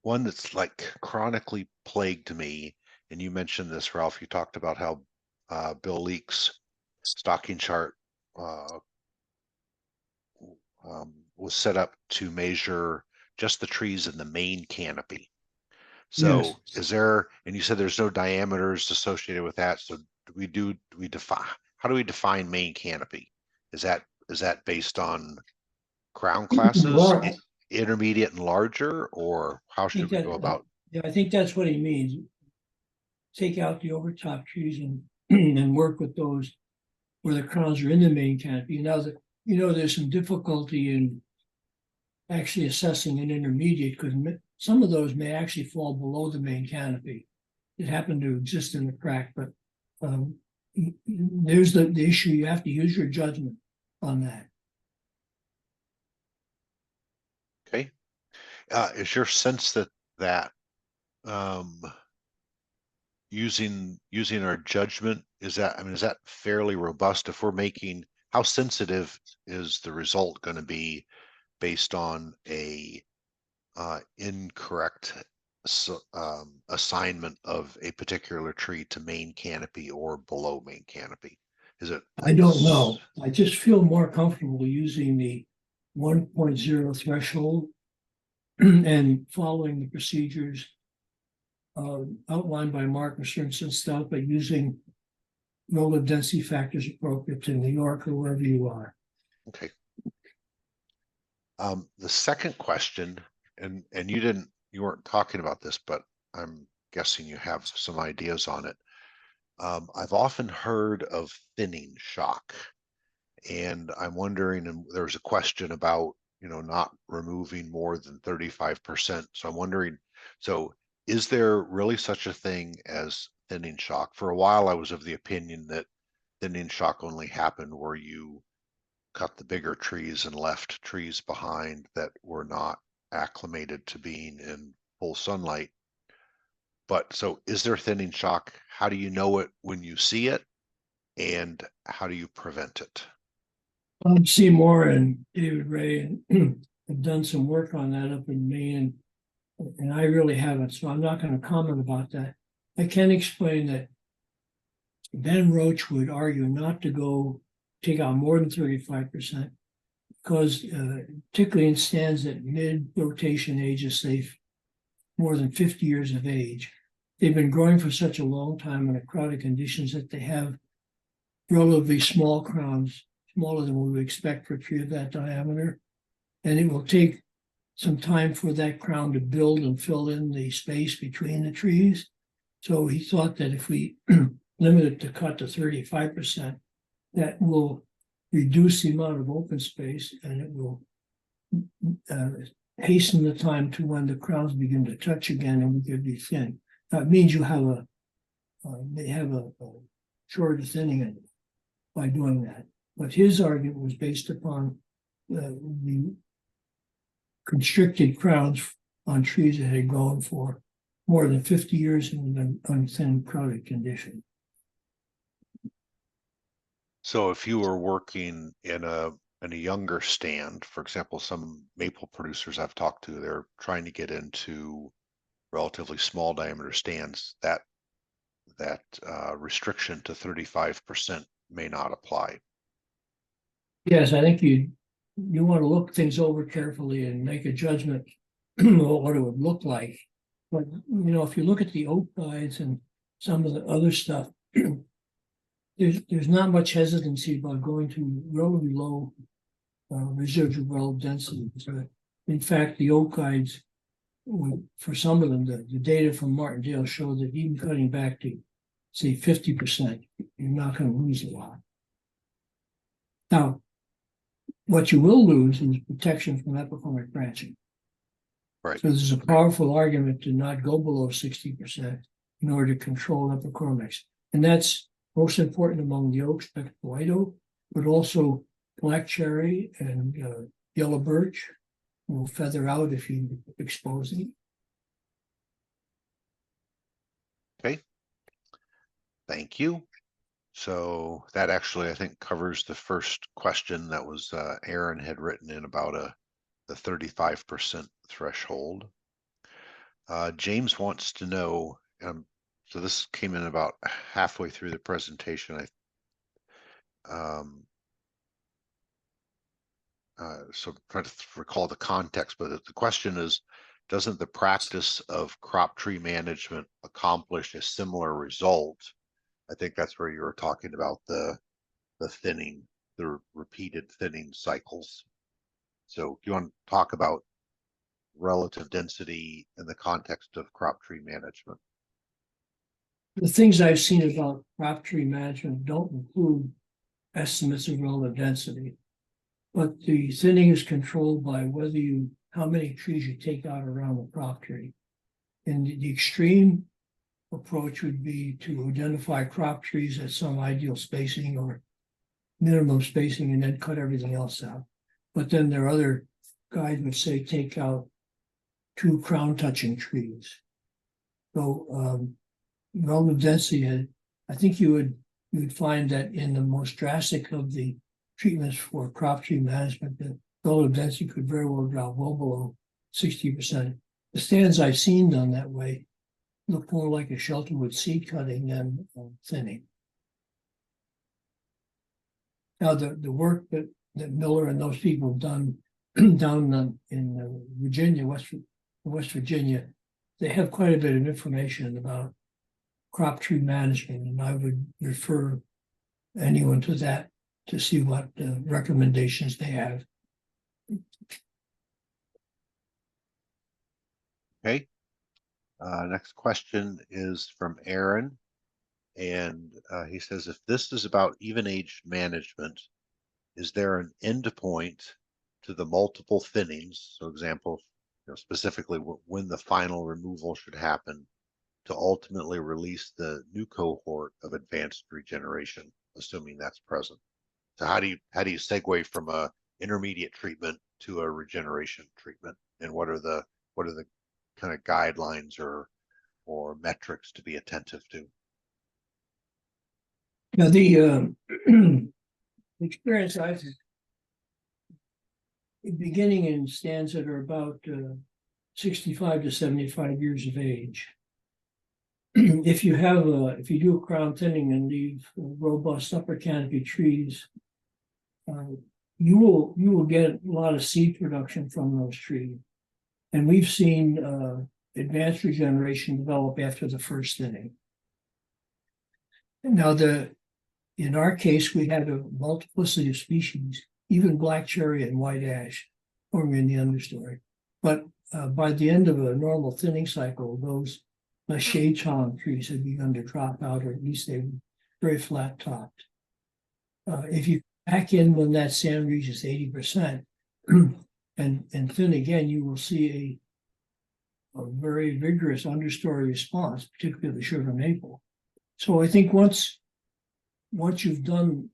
one that's like chronically plagued me, and you mentioned this, Ralph. You talked about how Bill Leake's stocking chart was set up to measure just the trees in the main canopy. So Yes. is there, and you said there's no diameters associated with that. So do we define, how do we define main canopy? Is that based on crown classes, intermediate and larger, or how should we go about? Yeah, I think that's what he means. Take out the overtop trees and and work with those where the crowns are in the main canopy. Now that there's some difficulty in actually assessing an intermediate because some of those may actually fall below the main canopy. It happened to exist in the crack, but there's the issue. You have to use your judgment on that. Okay. Is your sense that using our judgment, is that fairly robust? If we're making, how sensitive is the result going to be based on a incorrect assignment of a particular tree to main canopy or below main canopy? Is it? I don't know. I just feel more comfortable using the 1.0 threshold and following the procedures outlined by Mark Research and Stout, but using relative density factors appropriate to New York or wherever you are. Okay. The second question, and you weren't talking about this, but I'm guessing you have some ideas on it. I've often heard of thinning shock, and I'm wondering, and there's a question about, not removing more than 35%. So I'm wondering, so is there really such a thing as thinning shock. For a while, I was of the opinion that thinning shock only happened where you cut the bigger trees and left trees behind that were not acclimated to being in full sunlight. But so is there thinning shock? How do you know it when you see it? And how do you prevent it? Seymour and David Ray have done some work on that up in Maine, and I really haven't, so I'm not going to comment about that. I can explain that Ben Roach would argue not to go take out more than 35%, because particularly in stands at mid-rotation ages, say more than 50 years of age, they've been growing for such a long time in crowded conditions that they have relatively small crowns, smaller than we would expect for a tree of that diameter. And it will take some time for that crown to build and fill in the space between the trees. So he thought that if we limit it to cut to 35%, that will reduce the amount of open space, and it will hasten the time to when the crowns begin to touch again and we could be thin. That means you have a shorter thinning by doing that. But his argument was based upon the constricted crowns on trees that had grown for more than 50 years in an unthinned crowded condition. So if you were working in a younger stand, for example, some maple producers I've talked to, they're trying to get into relatively small diameter stands, that restriction to 35% may not apply. Yes, I think you want to look things over carefully and make a judgment about what it would look like. But if you look at the oak guides and some of the other stuff, there's not much hesitancy about going to relatively low residual relative density. In fact, the oak guides, for some of them, the data from Martindale show that even cutting back to, say, 50%, you're not going to lose a lot. Now, what you will lose is protection from epicormic branching. Right. So there's a powerful argument to not go below 60% in order to control epicormics. And that's most important among the oaks, like white oak, but also black cherry and yellow birch will feather out if you expose them. Okay. Thank you. So that actually, I think, covers the first question that was Aaron had written in about the 35% threshold. James wants to know, so this came in about halfway through the presentation. So I'm trying to recall the context, but the question is, doesn't the practice of crop tree management accomplish a similar result? I think that's where you were talking about the thinning, the repeated thinning cycles. So do you want to talk about relative density in the context of crop tree management? The things I've seen about crop tree management don't include estimates of relative density, but the thinning is controlled by how many trees you take out around the crop tree. And the extreme approach would be to identify crop trees at some ideal spacing or minimum spacing and then cut everything else out. But then there are other guides which say take out 2 crown touching trees. So relative density, I think you would find that in the most drastic of the treatments for crop tree management, the relative density could very well drop well below 60%. The stands I've seen done that way look more like a shelterwood seed cutting than thinning. Now, the work that Miller and those people have done down in Virginia, West Virginia, they have quite a bit of information about crop tree management, and I would refer anyone to that to see what recommendations they have. Okay. Next question is from Aaron, and he says, if this is about even-aged management, is there an end point to the multiple thinnings? So example, specifically when the final removal should happen. to ultimately release the new cohort of advanced regeneration, assuming that's present. So how do you segue from a intermediate treatment to a regeneration treatment, and what are the kind of guidelines or metrics to be attentive to? Now, the experience I've beginning in stands that are about 65 to 75 years of age. If you do a crown thinning and leave robust upper canopy trees, you will get a lot of seed production from those trees. And we've seen advanced regeneration develop after the first thinning. Now, in our case, we had a multiplicity of species, even black cherry and white ash forming in the understory. But by the end of a normal thinning cycle, those shade tolerant trees had begun to drop out, or at least they were very flat topped. If you back in when that sand reaches 80% and thin again, you will see a very vigorous understory response, particularly the sugar maple. So I think once you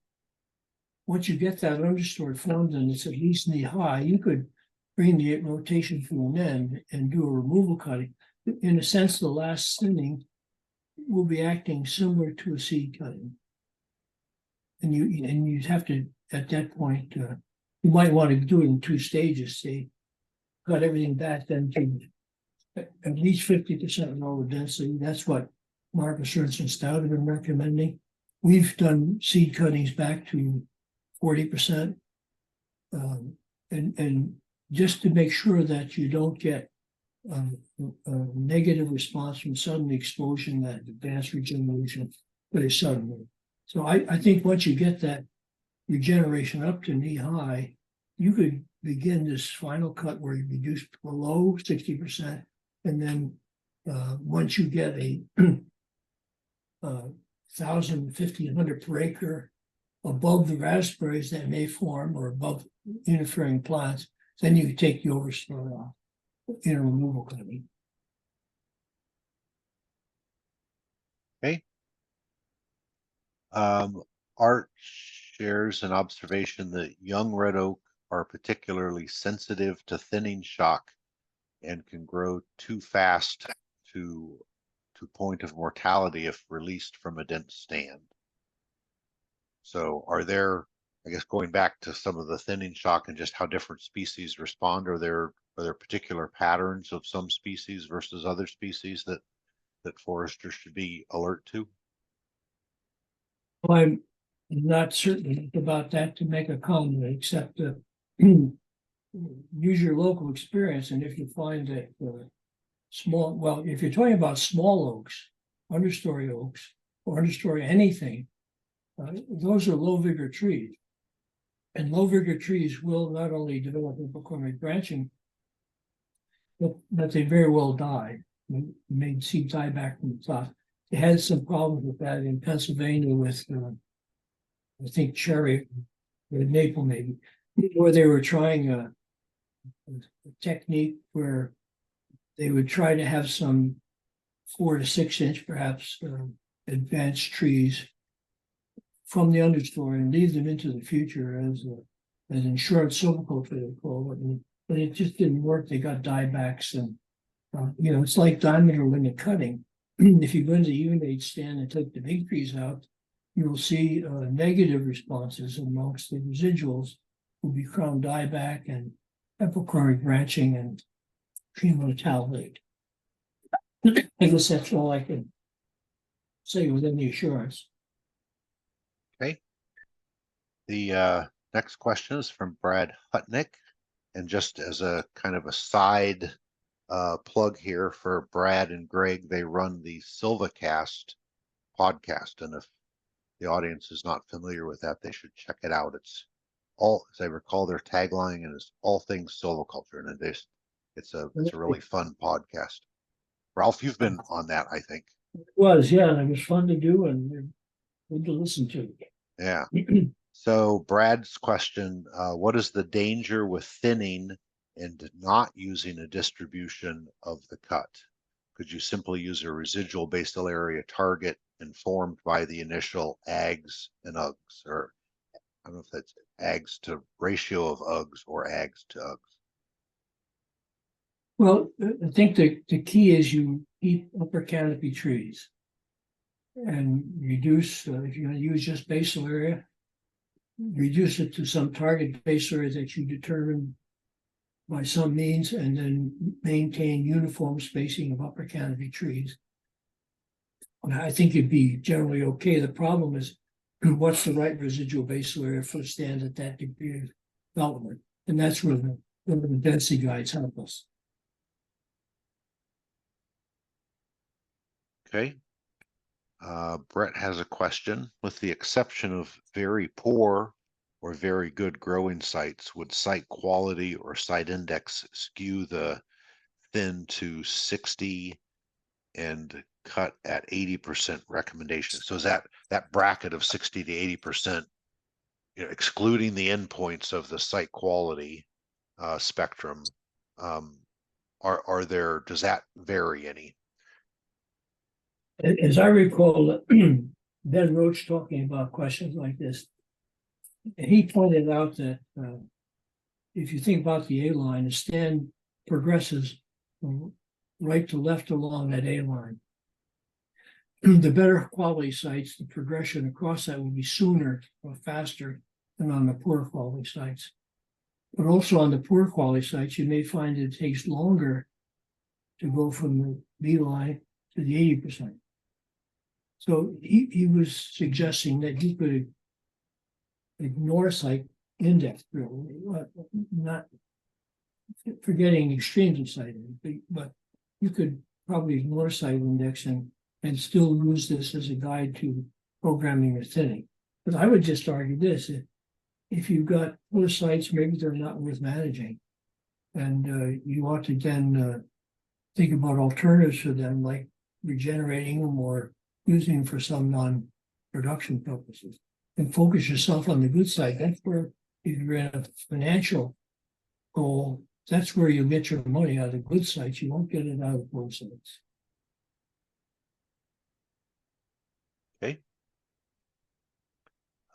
get that understory formed and it's at least knee high, you could bring the rotation to an end and do a removal cutting. In a sense, the last thinning will be acting similar to a seed cutting. And you'd have to, at that point, you might want to do it in 2 stages. Say, cut everything back then to at least 50% lower density. That's what Marcus Ernst and Stout have been recommending. We've done seed cuttings back to 40%. And just to make sure that you don't get a negative response from sudden exposure, that advanced regeneration very suddenly. So I think once you get that regeneration up to knee high, you could begin this final cut where you reduce below 60%. And then once you get a 1,000, 1,500 per acre above the raspberries that may form, or above interfering plants, then you take the overstory off in a removal cutting. Okay. Art shares an observation that young red oak are particularly sensitive to thinning shock and can grow too fast to point of mortality if released from a dense stand. So are there, I guess, going back to some of the thinning shock and just how different species respond, are there particular patterns of some species versus other species that foresters should be alert to? Well, I'm not certain about that to make a comment, except use your local experience. And if you find that if you're talking about small oaks, understory oaks, or understory anything, those are low vigor trees. And low vigor trees will not only develop hypochondric branching, but they very well die. You may see dieback from the top. They had some problems with that in Pennsylvania with, I think, cherry or maple maybe, where they were trying a technique where they would try to have some 4 to 6 inch, perhaps, advanced trees from the understory and leave them into the future as insurance silviculture, they call it. But it just didn't work. They got diebacks, and it's like diameter limit cutting. If you go into the unate stand and take the big trees out, you will see negative responses amongst the residuals, will be crown dieback and hypochondric branching and tree mortality. I guess that's all I can say within the assurance. Okay. The next question is from Brad Hutnick. And just as a kind of a side plug here for Brad and Greg, they run the SilvaCast podcast. And if the audience is not familiar with that, they should check it out. It's all, as I recall, their tagline is all things silviculture. And it's a really fun podcast. Ralph, you've been on that, I think. It was, yeah, and it was fun to do and good to listen to. Yeah. So Brad's question, what is the danger with thinning and not using a distribution of the cut? could you simply use a residual basal area target informed by the initial AGs and UGs, or I don't know if that's AGs to ratio of UGs or AGs to UGs? Well, I think the key is you keep upper canopy trees and reduce, if you're going to use just basal area, reduce it to some target basal area that you determine by some means, and then maintain uniform spacing of upper canopy trees. And I think it'd be generally okay. The problem is, what's the right residual basal area for stand at that degree of development? And that's where the density guides help us. Okay. Brett has a question. With the exception of very poor or very good growing sites, would site quality or site index skew the thin to 60 and cut at 80% recommendation? So is that bracket of 60 to 80%, excluding the endpoints of the site quality spectrum, does that vary any? As I recall, Ben Roach talking about questions like this, he pointed out that if you think about the A line, the stand progresses from right to left along that A line. The better quality sites, the progression across that will be sooner or faster than on the poor quality sites. But also on the poor quality sites, you may find it takes longer to go from the B line to the 80%. So he was suggesting that you could ignore site index, really, not forgetting extremes of site index, but you could probably ignore site index and still use this as a guide to programming or thinning. But I would just argue this: if you've got poor sites, maybe they're not worth managing, and you ought to then think about alternatives for them, like regenerating them or using them for some non-production purposes, and focus yourself on the good side. That's where, if you're in a financial goal, that's where you get your money out of the good sites. You won't get it out of poor sites. Okay.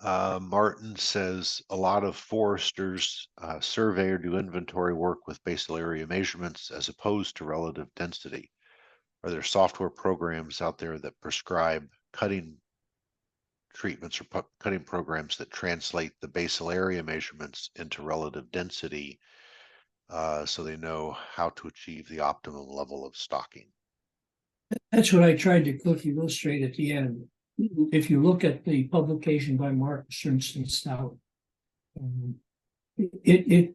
Martin says a lot of foresters survey or do inventory work with basal area measurements as opposed to relative density. Are there software programs out there that prescribe cutting treatments or cutting programs that translate the basal area measurements into relative density so they know how to achieve the optimum level of stocking? That's what I tried to quickly illustrate at the end. If you look at the publication by Mark Sternson Stout, the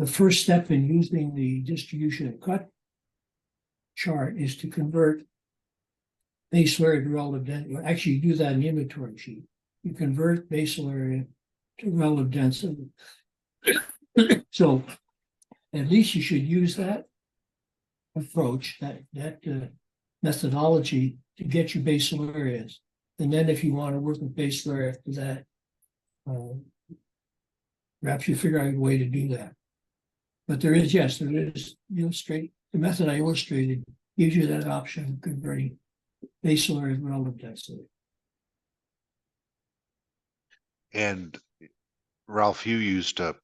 first step in using the distribution and cut chart is to convert basal area to relative density. Actually, you do that in the inventory sheet. You convert basal area to relative density. So at least you should use that approach, that methodology to get your basal areas. And then if you want to work with basal area after that, perhaps you figure out a way to do that. But there is illustrate the method I illustrated gives you that option of converting basal area to relative density. And Ralph, you used a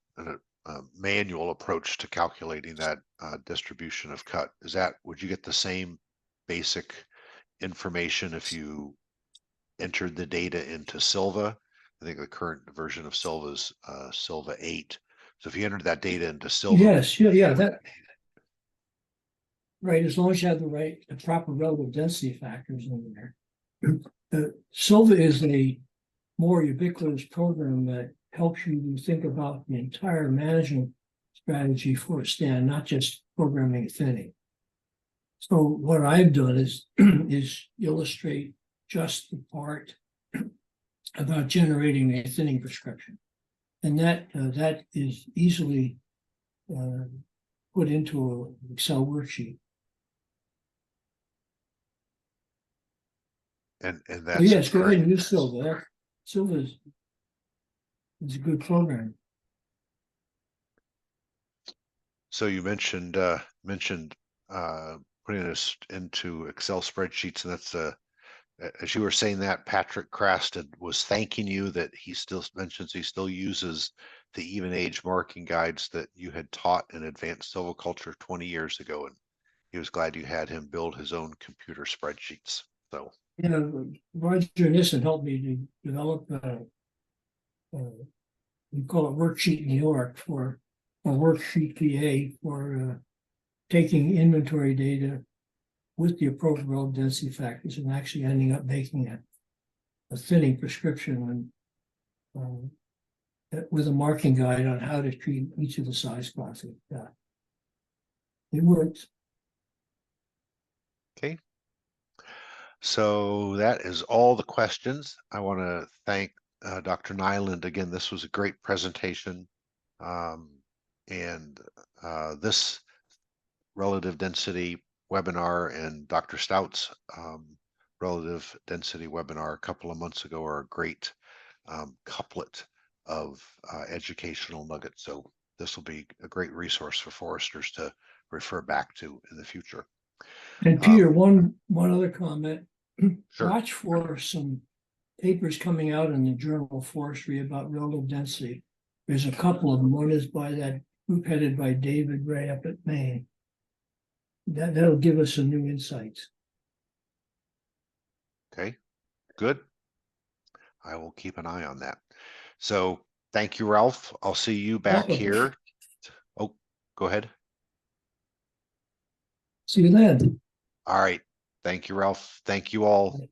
manual approach to calculating that distribution of cut. Would you get the same basic information if you entered the data into Silva? I think the current version of Silva is Silva 8. So if you entered that data into Silva, yes, that right, as long as you have the proper relative density factors in there. Silva is a more ubiquitous program that helps you think about the entire management strategy for a stand, not just programming and thinning. So what I've done is illustrate just the part about generating a thinning prescription, and that is easily put into an Excel worksheet. And that's well, yes, go ahead and use Silva. Silva is a good program. So you mentioned putting this into Excel spreadsheets, and that's as you were saying that, Patrick Crasted was thanking you that he still mentions he still uses the even age marking guides that you had taught in advanced silviculture 20 years ago, and he was glad you had him build his own computer spreadsheets. So Yeah, Roger Nissen helped me to develop we call it Worksheet New York for a Worksheet PA for taking inventory data with the appropriate relative density factors and actually ending up making a thinning prescription with a marking guide on how to treat each of the size classes. Yeah. It works. okay. So that is all the questions. I want to thank Dr. Nyland again. This was a great presentation. And this relative density webinar and Dr. Stout's relative density webinar a couple of months ago are a great couplet of educational nuggets. So this will be a great resource for foresters to refer back to in the future. And Peter, one other comment. Sure. Watch for some papers coming out in the Journal of Forestry about relative density. There's a couple of them. One is by that group headed by David Ray up at Maine. That'll give us some new insights. Okay, good. I will keep an eye on that. So thank you, Ralph. I'll see you back here. Oh, go ahead. See you then. All right. Thank you, Ralph. Thank you all.